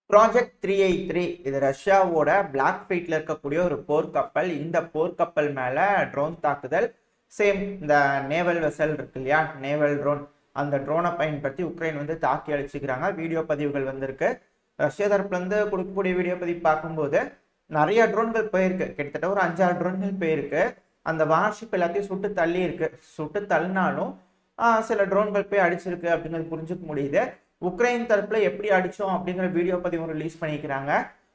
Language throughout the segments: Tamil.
ப்ராஜெக்ட் 383 இது ரஷ்யாவோட பிளாக் ஃப்ளைட்ல இருக்கக்கூடிய ஒரு போர்க்கப்பல். இந்த போர்க்கப்பல் மேல ட்ரோன் தாக்குதல். சேம் இந்த நேவல் வெசல் இருக்கு இல்லையா, நேவல் ட்ரோன், அந்த ட்ரோனை பயன்படுத்தி உக்ரைன் வந்து தாக்கி அழிச்சுக்கிறாங்க. வீடியோ பதிவுகள் வந்திருக்கு. ரஷ்யா தரப்புல இருந்து கொடுக்கக்கூடிய வீடியோ பதிவு பார்க்கும்போது நிறைய ட்ரோன்கள் போயிருக்கு. கிட்டத்தட்ட ஒரு 5-6 ட்ரோன்கள் போயிருக்கு. அந்த வார்ஷிப் எல்லாத்தையும் சுட்டு தள்ளி இருக்கு. சுட்டு தள்ளினாலும் சில ட்ரோன்கள் போய் அடிச்சிருக்கு அப்படிங்கிறது புரிஞ்சுக்க முடியுது. உக்ரைன் தரப்புல எப்படி அடிச்சோம் அப்படிங்கிற வீடியோ பதிவு ரிலீஸ் பண்ணிக்கிறாங்க.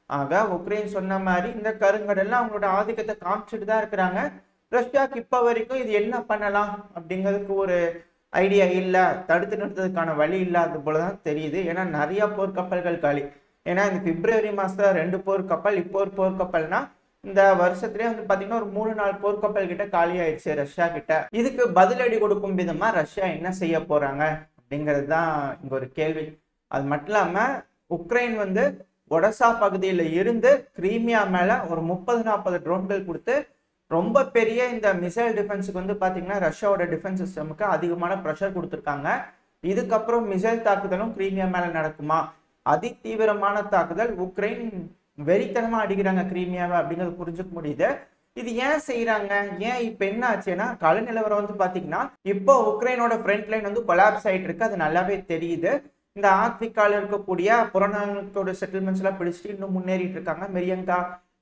ஆக உக்ரைன் சொன்ன மாதிரி இந்த கருங்கடல்ல அவங்களோட ஆதிக்கத்தை காமிச்சிட்டு தான் இருக்கிறாங்க. ரஷ்யாவுக்கு இப்ப வரைக்கும் இது என்ன பண்ணலாம் அப்படிங்கிறதுக்கு ஒரு ஐடியா இல்ல, தடுத்து நிறுத்ததுக்கான வழி இல்லாத போலதான் தெரியுது. ஏன்னா நிறைய போர்க்கப்பல்கள் காலி. ஏன்னா இந்த பிப்ரவரி மாசத்துல 2 போர்க்கப்பல், இப்போ ஒரு போர்க்கப்பல்னா இந்த வருஷத்துலயே வந்து பாத்தீங்கன்னா ஒரு 3-4 போர்க்கப்பல் கிட்ட காலி ஆயிடுச்சு ரஷ்யா கிட்ட. இதுக்கு பதிலடி கொடுக்கும் விதமா ரஷ்யா என்ன செய்ய போறாங்க அப்படிங்கிறது தான் இங்க ஒரு கேள்வி. அது மட்டும் இல்லாம உக்ரைன் வந்து ஒடசா பகுதியில இருந்து கிரீமியா மேல ஒரு 30-40 ட்ரோன்கள் கொடுத்து ரொம்ப பெரிய இந்த மிசைல் டிஃபென்ஸுக்கு வந்து பாத்தீங்கன்னா ரஷ்யாவோட டிஃபென்ஸ் சிஸ்டமுக்கு அதிகமான ப்ரெஷர் கொடுத்துருக்காங்க. இதுக்கப்புறம் மிசைல் தாக்குதலும் கிரீமியா மேல நடக்குமா? அதி தீவிரமான தாக்குதல். உக்ரைன் வெறித்தனமா அடிக்கிறாங்க கிரீமியாவை அப்படிங்கிறது புரிஞ்சுக்க முடியுது. இது ஏன் செய்யறாங்க? ஏன் இப்ப என்ன ஆச்சுன்னா கள நிலவரம் வந்து பாத்தீங்கன்னா இப்போ உக்ரைனோட ஃப்ரண்ட் லைன் வந்து கொலாப்ஸ் ஆயிட்டு இருக்கு. அது நல்லாவே தெரியுது. இந்த ஆப்பிரிக்கால இருக்கக்கூடிய புறநானூத்தோட செட்டில்மெண்ட்ஸ் எல்லாம் பிடிச்சிட்டு இன்னும் முன்னேறிட்டு இருக்காங்க. மெரியங்கா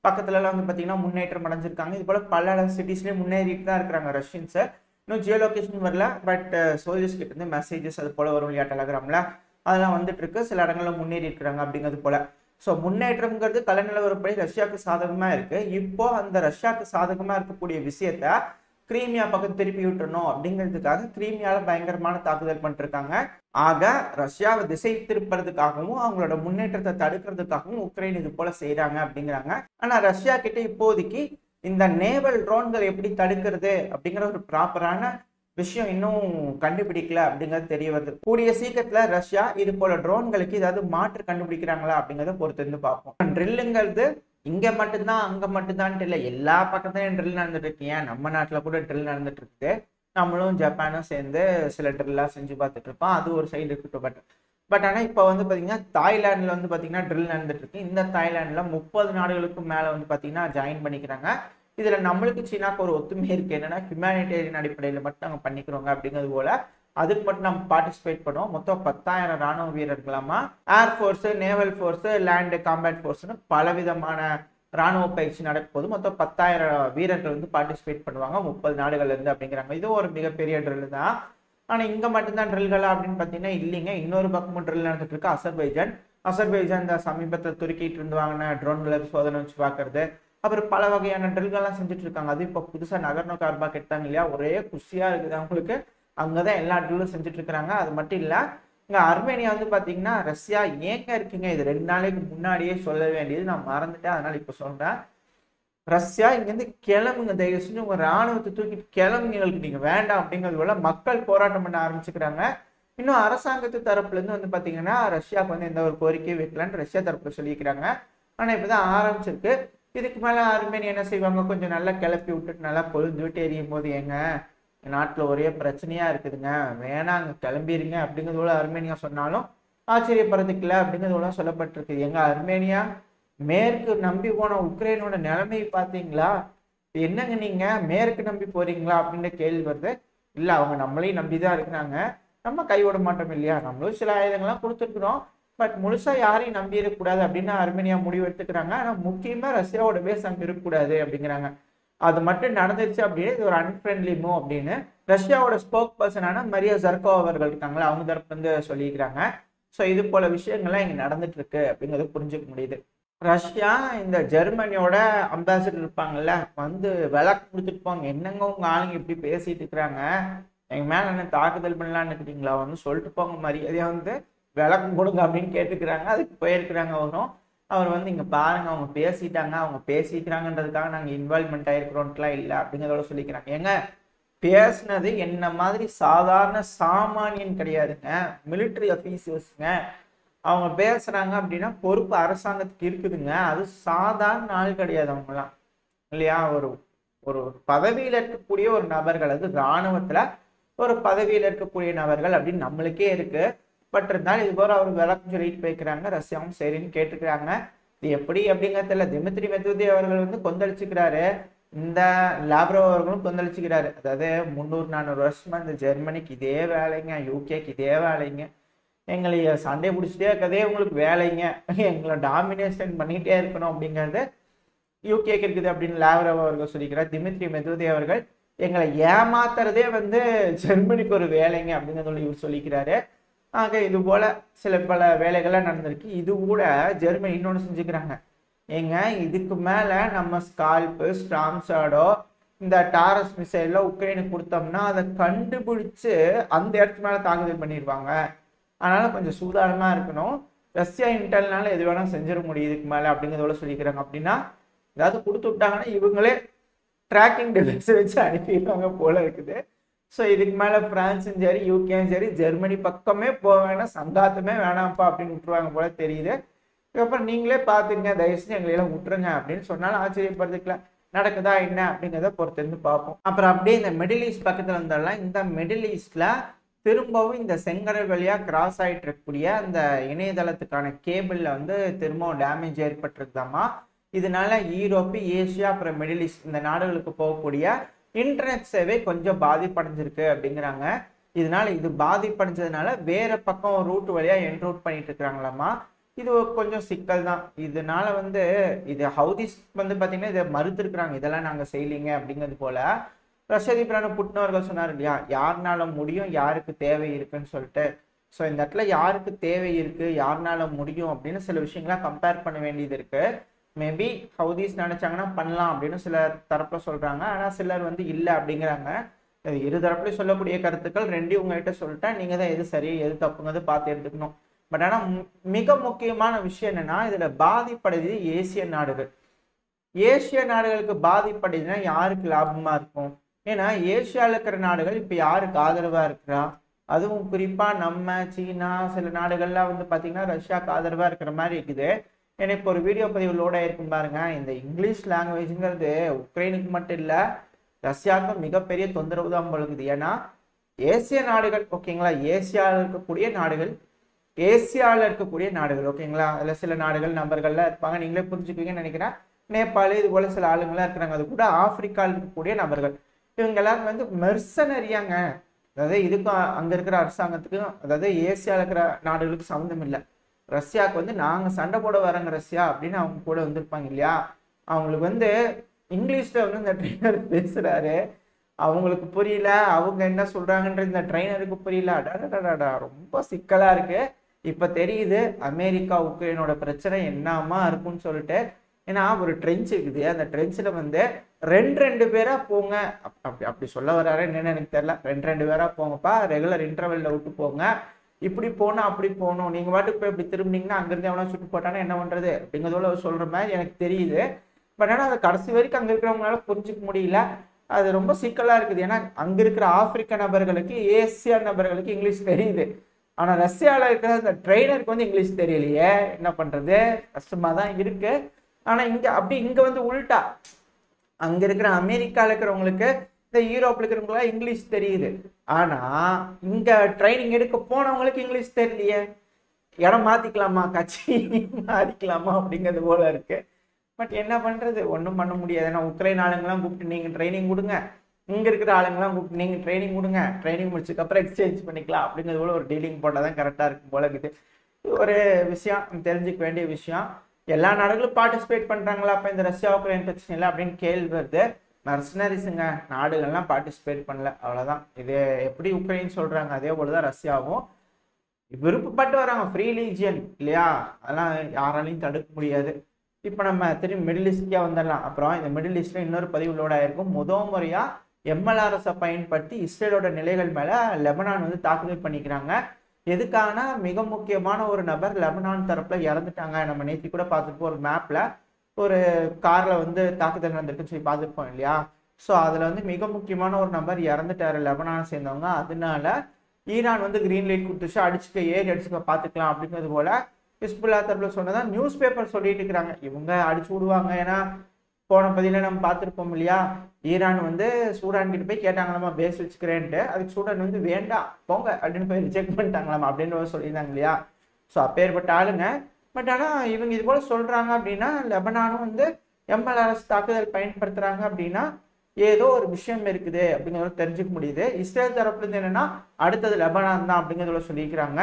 பக்கத்துல எல்லாம் வந்து பாத்தீங்கன்னா முன்னேற்றம் அடைஞ்சிருக்காங்க. இது போல பல சிட்டிஸ்லயே முன்னேறிட்டு தான் இருக்கிறாங்க ரஷ்யன்ஸ். இன்னும் ஜியோ லொகேஷன் வரல, பட் சோல்ஜர்ஸ் கிட்ட இருந்து மெசேஜஸ் அது போல வரும் இல்லையா டெலகிராம்ல, அதெல்லாம் வந்துட்டு இருக்கு. சில இடங்கள்ல முன்னேறி இருக்கிறாங்க அப்படிங்கிறது போல. ஸோ முன்னேற்றம்ங்கிறது கள நிலவரப்படி ரஷ்யாவுக்கு சாதகமா இருக்கு. இப்போ அந்த ரஷ்யாவுக்கு சாதகமா இருக்கக்கூடிய விஷயத்த கிரீமியா பக்கம் திருப்பி விட்டுறணும் அப்படிங்கிறதுக்காக கிரீமியால பயங்கரமான தாக்குதல் பண்ணிருக்காங்க. ஆக ரஷ்யாவை திசை திருப்புறதுக்காகவும் அவங்களோட முன்னேற்றத்தை தடுக்கிறதுக்காகவும் உக்ரைன் இது போல செய்யறாங்க அப்படிங்கிறாங்க. ஆனா ரஷ்யா கிட்ட இப்போதைக்கு இந்த நேவல் ட்ரோன்கள் எப்படி தடுக்கிறது அப்படிங்கிற ஒரு ப்ராப்பரான விஷயம் இன்னும் கண்டுபிடிக்கல அப்படிங்கிறது தெரிய வருது. கூடிய சீக்கிரத்துல ரஷ்யா இது போல ட்ரோன்களுக்கு ஏதாவது மாற்று கண்டுபிடிக்கிறாங்களா அப்படிங்கிறத பொறுத்து இருந்து பார்ப்போம். ட்ரில்லுங்கிறது இங்க மட்டும்தான் அங்க மட்டும்தான் இல்லை, எல்லா பக்கத்துலயும் ட்ரில் நடந்துட்டு இருக்கு. ஏன் நம்ம நாட்டுல கூட ட்ரில் நடந்துட்டு இருக்கு. நம்மளும் ஜப்பானும் சேர்ந்து சில ட்ரில்லா செஞ்சு பார்த்துட்டு இருப்போம். அது ஒரு சைடு இருக்கட்டும். பட் ஆனா இப்ப வந்து பாத்தீங்கன்னா தாய்லாந்துல வந்து பாத்தீங்கன்னா ட்ரில் நடந்துட்டு இருக்கு. இந்த தாய்லாந்துல 30 நாடுகளுக்கும் மேல வந்து பாத்தீங்கன்னா ஜாயின் பண்ணிக்கிறாங்க. இதுல நம்மளுக்கு சீனாக்கு ஒரு ஒத்துமை இருக்கு. என்னன்னா ஹியூமானிட்டேரியன் அடிப்படையில மட்டும் நாங்க பண்ணிக்கிறோங்க அப்படிங்கிறது போல அதுக்கு மட்டும் நம்ம பார்ட்டிசிபேட் பண்ணுவோம். மொத்தம் 10,000 ராணுவ வீரர்களாமா, air force, naval force, land combat ஃபோர்ஸ்னு பலவிதமான ராணுவ பயிற்சி நடக்கும் போது மொத்தம் 10,000 வீரர்கள் வந்து பார்ட்டிசிபேட் பண்ணுவாங்க 30 நாடுகள்ல இருந்து அப்படிங்கிறாங்க. இது ஒரு மிகப்பெரிய ட்ரில் தான். ஆனா இங்க மட்டும்தான் ட்ரில்களா அப்படின்னு பாத்தீங்கன்னா இல்லைங்க. இன்னொரு பக்கமும் ட்ரில் நடந்துட்டு இருக்கு. அசர்பைஜான் இந்த சமீபத்தில் துருக்கிட்டு இருந்து வாங்கின ட்ரோன்களை சோதனை வச்சு பாக்குறது, அப்புறம் பல வகையான ட்ரில்கள்லாம் செஞ்சுட்டு இருக்காங்க. அது இப்போ புதுசா நகர்னோ கார்பாக் எடுத்தாங்க இல்லையா, ஒரே குஷியா இருக்குது அவங்களுக்கு. அங்கதான் எல்லா ட்ரில்லும் செஞ்சுட்டு இருக்கிறாங்க. அது மட்டும் இல்ல, இங்க அர்மேனியா வந்து பாத்தீங்கன்னா ரஷ்யா ஏங்க இருக்குங்க, இது 2 நாளைக்கு முன்னாடியே சொல்ல வேண்டியது நான் மறந்துட்டேன், அதனால இப்ப சொல்றேன். ரஷ்யா இங்கிருந்து கிளம்புங்க, தயவு செஞ்சு உங்க ராணுவத்தை தூக்கிட்டு கிளம்புங்க, எங்களுக்கு நீங்க வேண்டாம் அப்படிங்கிறது போல மக்கள் போராட்டம் பண்ண ஆரம்பிச்சுக்கிறாங்க. இன்னும் அரசாங்கத்து தரப்புல இருந்து வந்து பாத்தீங்கன்னா ரஷ்யாவுக்கு வந்து எந்த ஒரு கோரிக்கையும் வைக்கலான்னு ரஷ்யா தரப்புல சொல்லிக்கிறாங்க. ஆனா இப்பதான் ஆரம்பிச்சிருக்கு. இதுக்கு மேல அர்மேனியா என்ன செய்வாங்க, கொஞ்சம் நல்லா கிளப்பி விட்டுட்டு நல்லா கொழுந்து விட்டு எரியும் போது எங்க நாட்டுல ஒரே பிரச்சனையா இருக்குதுங்க, வேணா அங்க கிளம்பிடுங்க அப்படிங்கிறதோட அர்மேனியா சொன்னாலும் ஆச்சரியப்படுறதுக்கு இல்லை அப்படிங்கிறதோட சொல்லப்பட்டிருக்கு. எங்க அர்மேனியா மேற்கு நம்பி போன உக்ரைனோட நிலைமையை பார்த்தீங்களா, என்னங்க நீங்க மேற்கு நம்பி போறீங்களா அப்படின்ற கேள்வி வருது. இல்ல, அவங்க நம்மளையும் நம்பிதான் இருக்கிறாங்க, நம்ம கைவிட மாட்டோம் இல்லையா, நம்மளும் சில ஆயுதங்கள்லாம் கொடுத்துருக்குறோம், பட் முழுசா யாரையும் நம்பி இருக்கக்கூடாது அப்படின்னு அர்மேனியா முடிவு எடுத்துக்கிறாங்க. ஆனா முக்கியமா ரஷ்யாவோட பேஸ் அங்க இருக்கக்கூடாது அப்படிங்கிறாங்க. அது மட்டும் நடந்துருச்சு அப்படின்னு இது ஒரு அன்ஃப்ரெண்ட்லி மூவ் அப்படின்னு ரஷ்யாவோட ஸ்போக் பர்சனான மரியா ஜர்கோ அவர்கள் இருக்காங்களா, அவங்க தரப்பு வந்து சொல்லியிருக்கிறாங்க. ஸோ இது போல விஷயங்கள்லாம் இங்க நடந்துட்டு இருக்கு அப்படிங்கிறது புரிஞ்சுக்க முடியுது. ரஷ்யா இந்த ஜெர்மனியோட அம்பாசிடர் இருப்பாங்கல்ல, வந்து விளக்கு கொடுத்துட்டு போங்க, என்னங்க உங்க ஆளுங்க இப்படி பேசிட்டு இருக்கிறாங்க, எங்க மேல என்ன தாக்குதல் பண்ணலான்னு இருக்கிறீங்களா, வந்து சொல்லிட்டு போங்க, மரியாதையா வந்து விளக்கம் கொடுங்க அப்படின்னு கேட்டுக்கிறாங்க. அதுக்கு போயிருக்கிறாங்க அவரும். அவர் வந்து இங்க பாருங்க, அவங்க பேசிட்டாங்க, அவங்க பேசிக்கிறாங்கன்றதுக்காக நாங்க இன்வால்வ்மெண்ட் ஆயிருக்கிறோம்லாம் இல்லை அப்படிங்கிறதோட சொல்லிக்கிறாங்க. ஏங்க பேசினது என்ன மாதிரி சாதாரண சாமானியன் கிடையாதுங்க, மிலிட்ரி அஃபீஷியல்ஸுங்க. அவங்க பேசுறாங்க அப்படின்னா பொறுப்பு அரசாங்கத்துக்கு இருக்குதுங்க. அது சாதாரண ஆள் கிடையாது அவங்கலாம் இல்லையா. ஒரு ஒரு பதவியில இருக்கக்கூடிய ஒரு நபர்கள், அது இராணுவத்துல ஒரு பதவியில இருக்கக்கூடிய நபர்கள் அப்படின்னு நம்மளுக்கே இருக்கு. பட் இருந்தாலும் இது போல அவர் விளக்கம் சொல்லிட்டு போய்க்கிறாங்க. ரஷ்யாவும் சரின்னு கேட்டுக்கிறாங்க. இது எப்படி அப்படிங்கிறது தெரியல. திமித்ரி மெத்வதேவ் அவர்கள் வந்து கொந்தளிச்சுக்கிறாரு, இந்த லாவ்ரோவ் அவர்களும் கொந்தளிச்சுக்கிறாரு. அதாவது 300-400 வருஷமா இந்த ஜெர்மனிக்கு இதே வேலைங்க, யூகேக்கு இதே வேலைங்க, எங்களை சண்டை பிடிச்சிட்டே இருக்கதே உங்களுக்கு வேலைங்க, எங்களை டாமினேஷன் பண்ணிக்கிட்டே இருக்கணும் அப்படிங்கிறது யூகேக்கு இருக்குது அப்படின்னு லாவ்ரோவ் அவர்கள் சொல்லிக்கிறார். திமித்ரி மெத்வதேவ் அவர்கள் எங்களை ஏமாத்துறதே வந்து ஜெர்மனிக்கு ஒரு வேலைங்க அப்படிங்கிறது இவர் சொல்லிக்கிறாரு. ஆக இது போல பல வேலைகள்லாம் நடந்திருக்கு. இது கூட ஜெர்மனி இன்னொன்று செஞ்சுக்கிறாங்க. ஏங்க இதுக்கு மேல நம்ம ஸ்கால்பு, ஸ்டார்ம்ஷாடோ, இந்த டாரஸ் மிசைல உக்ரைனுக்கு கொடுத்தோம்னா அதை கண்டுபிடிச்சு அந்த இடத்து மேல தாக்குதல் பண்ணிடுவாங்க. அதனால கொஞ்சம் சூதானமா இருக்கணும். ரஷ்யா இன்டர்னால எது வேணா செஞ்சிட முடியும் இதுக்கு மேல அப்படிங்கிறதோட சொல்லிக்கிறாங்க. அப்படின்னா ஏதாவது கொடுத்து விட்டாங்கன்னா இவங்களே ட்ராக்கிங் டிவைஸை வச்சு அனுப்பிடுவாங்க போல இருக்குது. ஸோ இதுக்கு மேலே பிரான்ஸும் சரி, யூகேயும் சரி, ஜெர்மனி பக்கமே போக வேணாம், சங்காத்தமே வேணாம்ப்பா அப்படின்னு விட்டுருவாங்க போல தெரியுது. இதுக்கப்புறம் நீங்களே பார்த்துங்க, தயவுசெய்து எங்களையெல்லாம் விட்டுருங்க அப்படின்னு சொன்னாலும் ஆச்சரியப்படுறதுக்குல நடக்குதா என்ன அப்படிங்கிறத பொறுத்திருந்து பார்ப்போம். அப்புறம் அப்படியே இந்த மிடில் ஈஸ்ட் பக்கத்தில் வந்தாலும் இந்த மிடில் ஈஸ்ட்ல திரும்பவும் இந்த செங்கடல் வழியா கிராஸ் ஆகிட்டு இருக்கக்கூடிய அந்த இணையதளத்துக்கான கேபிள்ல வந்து திரும்பவும் டேமேஜ் ஏற்பட்டிருக்குதாமா. இதனால யூரோப்பு, ஏசியா, அப்புறம் மிடில் ஈஸ்ட் இந்த நாடுகளுக்கு போகக்கூடிய இன்டர்நெட் சேவை கொஞ்சம் பாதிப்படைஞ்சிருக்கு அப்படிங்கிறாங்க. இதனால இது பாதிப்படைஞ்சதுனால வேற பக்கம் ரூட் வழியா என்ரூட் பண்ணிட்டு இருக்கிறாங்களாமா. இது கொஞ்சம் சிக்கல் தான். இதனால வந்து இது ஹவுதிஸ் வந்து பாத்தீங்கன்னா இதை மறுத்திருக்கிறாங்க, இதெல்லாம் நாங்க செய்யலீங்க அப்படிங்கிறது போல. ரஷ்ய அதிபரான புட்டின் அவர்கள் சொன்னார் இல்லையா, யாருனால முடியும், யாருக்கு தேவை இருக்குன்னு சொல்லிட்டு. ஸோ இந்த இடத்துல யாருக்கு தேவை இருக்கு, யாருனால முடியும் அப்படின்னு சில விஷயங்கள்லாம் கம்பேர் பண்ண வேண்டியது இருக்கு. மேபி ஹவுதிஸ் நினைச்சாங்கன்னா பண்ணலாம் அப்படின்னு சில தரப்புல சொல்றாங்க. ஆனா சிலர் வந்து இல்லை அப்படிங்கிறாங்க. இரு தரப்புலையும் சொல்லக்கூடிய கருத்துக்கள் ரெண்டையும் உங்ககிட்ட சொல்லிட்டேன், நீங்க தான் எது சரி எது தப்புங்கிறது பார்த்து எடுத்துக்கணும். பட் ஆனா மிக முக்கியமான விஷயம் என்னன்னா, இதுல பாதிப்படைது ஏசிய நாடுகள். ஏசிய நாடுகளுக்கு பாதிப்படைதுன்னா யாருக்கு லாபமா இருக்கும்? ஏன்னா ஏசியாவில் இருக்கிற நாடுகள் இப்ப யாருக்கு ஆதரவா இருக்கிறா? அதுவும் குறிப்பா நம்ம, சீனா, சில நாடுகள்லாம் வந்து பாத்தீங்கன்னா ரஷ்யாவுக்கு ஆதரவா இருக்கிற மாதிரி இருக்குது. எனக்கு ஒரு வீடியோ பதிவு லோட் ஆயிருக்கும் பாருங்க. இந்த இங்கிலீஷ் லாங்குவேஜ்ங்கிறது உக்ரைனுக்கு மட்டும் இல்லை, ரஷ்யாவுக்கு மிகப்பெரிய தொந்தரவு தான் போலுக்குது. ஏன்னா ஏசிய நாடுகள் ஓகேங்களா, ஏசியாவில் இருக்கக்கூடிய நாடுகள் ஓகேங்களா, அதில் சில நாடுகள் நபர்கள்லாம் இருப்பாங்க, நீங்களே புரிஞ்சுக்குவீங்கன்னு நினைக்கிறேன். நேபாள் இது போல சில ஆளுங்கள்லாம் இருக்கிறாங்க. அது கூட ஆப்பிரிக்காவில் இருக்கக்கூடிய நபர்கள். இவங்க எல்லாரும் வந்து மெர்சனரியாங்க. அதாவது இதுக்கும் அங்கே இருக்கிற அரசாங்கத்துக்கும், அதாவது ஏசியாவில் இருக்கிற நாடுகளுக்கு சம்மந்தம் இல்லை. ரஷ்யாவுக்கு வந்து நாங்கள் சண்டை போட வரங்க ரஷ்யா அப்படின்னு அவங்க கூட வந்திருப்பாங்க இல்லையா. அவங்களுக்கு வந்து இங்கிலீஷ்ல வந்து இந்த ட்ரெயினர் பேசுறாரு, அவங்களுக்கு புரியல, அவங்க என்ன சொல்றாங்கன்ற இந்த ட்ரெயினருக்கு புரியல. அடாடா ரொம்ப சிக்கலா இருக்கு. இப்ப தெரியுது அமெரிக்கா உக்ரைனோட பிரச்சனை என்னமா இருக்குன்னு சொல்லிட்டு. ஏன்னா ஒரு ட்ரென்ச் இருக்குது, அந்த ட்ரென்ச்சில் வந்து ரெண்டு பேரா போங்க அப்படி சொல்ல வர்றாரு என்னன்னு எனக்கு தெரியல. ரெண்டு பேரா போங்கப்பா, ரெகுலர் இன்டர்வெல்ல விட்டு போங்க, இப்படி போகணும் அப்படி போகணும், நீங்க பாட்டுக்கு போய் இப்படி திரும்பினீங்கன்னா அங்கிருந்து எவனா சுட்டு போட்டானா என்ன பண்றது அப்படிங்கிறதோட சொல்ற மாதிரி எனக்கு தெரியுது. பட் ஆனால் அதை கடைசி வரைக்கும் அங்க இருக்கிறவங்களால புரிஞ்சுக்க முடியல. அது ரொம்ப சிக்கலா இருக்குது. ஏன்னா அங்க இருக்கிற ஆப்பிரிக்க நபர்களுக்கு, ஏசியா நபர்களுக்கு இங்கிலீஷ் தெரியுது. ஆனா ரஷ்யாவில் இருக்கிற அந்த ட்ரெயினருக்கு வந்து இங்கிலீஷ் தெரியலையே, என்ன பண்றது, கஷ்டமா தான் இருக்கு. ஆனா இங்க வந்து உள்டா, அங்க இருக்கிற அமெரிக்கால இருக்கிறவங்களுக்கு, இந்த யூரோப்ல இருக்கிறவங்களா இங்கிலீஷ் தெரியுது. ஆனா இங்க ட்ரைனிங் எடுக்க போனவங்களுக்கு இங்கிலீஷ் தெரியலையே. இடம் மாத்திக்கலாமா, கட்சி மாறிக்கலாமா அப்படிங்கிறது போல இருக்கு. பட் என்ன பண்றது, ஒன்றும் பண்ண முடியாது. ஏன்னா உக்ரைன் ஆளுங்கெல்லாம் கூப்பிட்டு நீங்க ட்ரைனிங் கொடுங்க, இங்க இருக்கிற ஆளுங்கெல்லாம் கூப்பிட்டு நீங்க ட்ரைனிங் கொடுங்க, ட்ரைனிங் முடிச்சதுக்கு அப்புறம் எக்ஸ்சேஞ்ச் பண்ணிக்கலாம் அப்படிங்கிறது போல ஒரு டீலிங் போட்டால் தான் கரெக்டா இருக்கும் போல இருக்குது. ஒரு விஷயம் தெரிஞ்சுக்க வேண்டிய விஷயம். எல்லா நாடுகளும் பார்ட்டிசிபேட் பண்றாங்களா அப்ப இந்த ரஷ்யா உக்ரைன் பிரச்சனை இல்லை அப்படின்னு கேள்வி வருது. மெர்சனரிஸுங்க, நாடுகள்லாம் பார்ட்டிசிபேட் பண்ணல, அவ்வளவுதான். இது எப்படி உக்ரைன் சொல்றாங்க அதே போலதான் ரஷ்யாவும் விருப்பப்பட்டு வராங்க. ஃப்ரீ லீஜியன் இல்லையா, அதெல்லாம் யாராலையும் தடுக்க முடியாது. இப்போ நம்ம திரும்பி மிடில் ஈஸ்ட்கே வந்துடலாம். அப்புறம் இந்த மிடில் ஈஸ்ட்ல இன்னொரு பதிவு லோட் ஆயிருக்கும். முதல் முறையா எம்எல்ஆர்எஸை பயன்படுத்தி இஸ்ரேலோட நிலைகள் மேல லெபனான் வந்து தாக்குதல் பண்ணிக்கிறாங்க. எதுக்கான மிக முக்கியமான ஒரு நபர் லெபனான் தரப்புல இறந்துட்டாங்க. நம்ம நேற்று கூட பார்த்துருப்போம், ஒரு மேப்ல ஒரு கார்ல வந்து தாக்குதல் நடந்திருக்குன்னு சொல்லி பார்த்துருப்போம் இல்லையா. ஸோ அதுல வந்து மிக முக்கியமான ஒரு நபர் இறந்துட்டாரு, லெபனானை சேர்ந்தவங்க. அதனால ஈரான் வந்து கிரீன் லைட் கொடுத்துச்சு, அடிச்சுக்க பார்த்துக்கலாம் அப்படிங்கிறது போல ஹிஸ்புல்லா தரப்புல சொன்னதான் நியூஸ் பேப்பர் சொல்லிட்டு இருக்கிறாங்க. இவங்க அடிச்சு விடுவாங்க, ஏன்னா போன பதில நம்ம பார்த்துருப்போம் இல்லையா, ஈரான் வந்து சூடான் கிட்ட போய் கேட்டாங்களாமா பேஸ் வச்சுக்கிறேன்ட்டு, அதுக்கு சூடான் வந்து வேண்டாம் போங்க அப்படின்னு போய் ரிஜெக்ட் பண்ணிட்டாங்களாமா அப்படின்னு சொல்லியிருந்தாங்க இல்லையா. ஸோ அப்பேற்பட்ட ஆளுங்க. பட் ஆனால் இவங்க இது போல சொல்றாங்க அப்படின்னா லெபனானும் வந்து MLS தாக்குதல் பயன்படுத்துறாங்க அப்படின்னா ஏதோ ஒரு விஷயம் இருக்குது அப்படிங்கிறத தெரிஞ்சுக்க முடியுது. இஸ்ரேல் தரப்புல இருந்து என்னன்னா அடுத்தது லெபனான் தான் அப்படிங்கிறத சொல்லிக்கிறாங்க.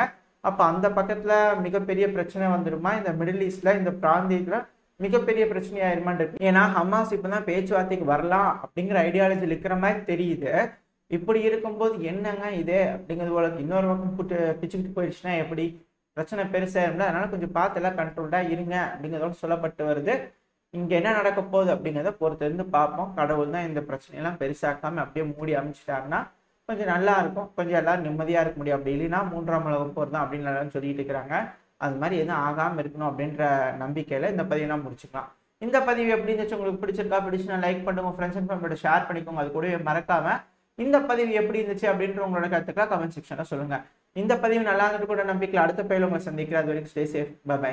அப்ப அந்த பக்கத்துல மிகப்பெரிய பிரச்சனை வந்துடுமா, இந்த மிடில் ஈஸ்ட்ல இந்த பிராந்தியத்துல மிகப்பெரிய பிரச்சனையாயிருமான் இருக்கு. ஏன்னா ஹமாஸ் இப்பதான் பேச்சுவார்த்தைக்கு வரலாம் அப்படிங்கிற ஐடியாலஜி இருக்கிற மாதிரி தெரியுது. இப்படி இருக்கும்போது என்னங்க இது அப்படிங்கிறது போல இன்னொரு பக்கம் பிச்சுக்கிட்டு போயிடுச்சுன்னா எப்படி பிரச்சனை பெருசா இருந்தா, அதனால கொஞ்சம் பார்த்து எல்லாம் கண்ட்ரோல்டா இருங்க அப்படிங்கிறதோட சொல்லப்பட்டு வருது. இங்க என்ன நடக்க போகுது அப்படிங்கிறத பொறுத்து இருந்து பார்ப்போம். கடவுள் தான் இந்த பிரச்சனையெல்லாம் பெருசாக்காம அப்படியே மூடி அமைச்சிட்டாருன்னா கொஞ்சம் நல்லா இருக்கும், கொஞ்சம் எல்லாரும் நிம்மதியா இருக்க முடியும். அப்படி இல்லைன்னா 3ஆம் உலக போர் தான் அப்படின்னு எல்லாரும் சொல்லிட்டு இருக்கிறாங்க. அது மாதிரி எதுவும் ஆகாம இருக்கணும் அப்படின்ற நம்பிக்கையில இந்த பதிவை முடிச்சுக்கலாம். இந்த பதிவு எப்படி இருந்துச்சு, உங்களுக்கு பிடிச்சிருக்கா? பிடிச்சுன்னா லைக் பண்ணுங்க, ஃப்ரெண்ட்ஸ் அண்ட் ஃபேமிலியோட ஷேர் பண்ணிக்கோங்க. அது கூடவே மறக்காம இந்த பதிவு எப்படி இருந்துச்சு அப்படின்ற உங்களோட கருத்துக்களை கமெண்ட் செக்ஷன்ல சொல்லுங்க. இந்த பதிவு நல்லா இருந்துட்டு கூட நம்பிக்கையில் அடுத்த பதிவில் உங்களை சந்திக்கிறேன். அது வரைக்கும் ஸ்டே சேஃப், பை பை.